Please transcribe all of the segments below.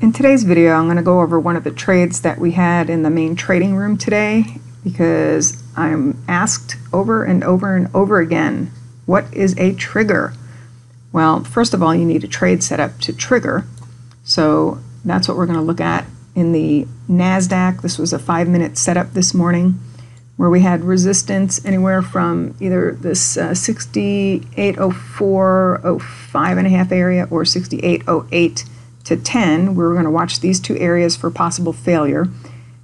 In today's video, I'm going to go over one of the trades that we had in the main trading room today because I'm asked over and over and over again, what is a trigger? Well, first of all, you need a trade setup to trigger. So that's what we're going to look at in the Nasdaq. This was a 5-minute setup this morning where we had resistance anywhere from either this 68.04.05.5 area or 68.08 to 10. We were going to watch these two areas for possible failure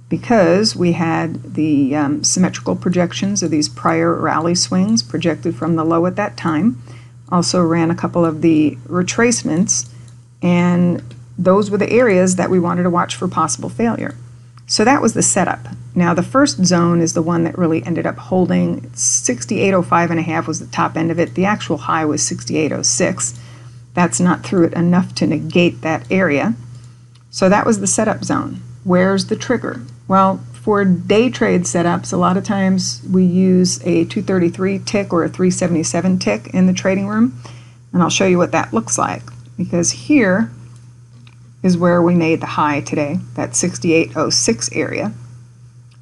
because we had the symmetrical projections of these prior rally swings projected from the low at that time. Also ran a couple of the retracements, and those were the areas that we wanted to watch for possible failure. So that was the setup. Now the first zone is the one that really ended up holding. 68.05.5 was the top end of it. The actual high was 68.06. That's not through it enough to negate that area. So that was the setup zone. Where's the trigger? Well, for day trade setups, a lot of times we use a 233 tick or a 377 tick in the trading room. And I'll show you what that looks like, because here is where we made the high today, that 68.06 area.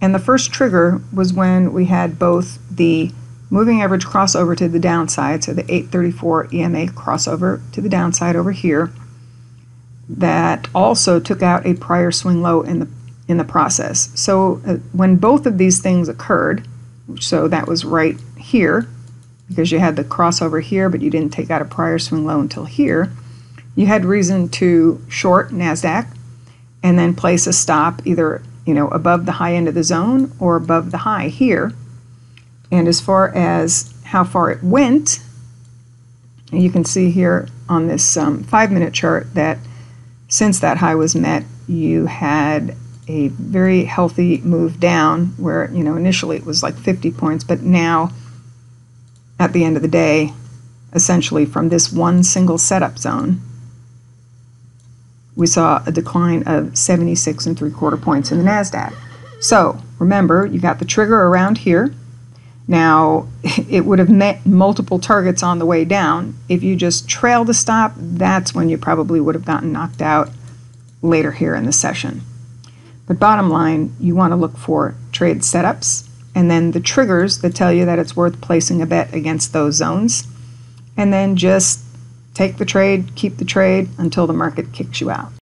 And the first trigger was when we had both the moving average crossover to the downside, so the 834 EMA crossover to the downside over here, that also took out a prior swing low in the process. So when both of these things occurred, so that was right here, because you had the crossover here, but you didn't take out a prior swing low until here, you had reason to short Nasdaq and then place a stop either above the high end of the zone or above the high here. And as far as how far it went, you can see here on this 5-minute chart that since that high was met, you had a very healthy move down where, initially it was like 50 points, but now at the end of the day, essentially from this one single setup zone, we saw a decline of 76 3/4 points in the Nasdaq. So remember, you got the trigger around here. Now, it would have met multiple targets on the way down. If you just trailed a stop, that's when you probably would have gotten knocked out later here in the session. But bottom line, you want to look for trade setups and then the triggers that tell you that it's worth placing a bet against those zones. And then just take the trade, keep the trade until the market kicks you out.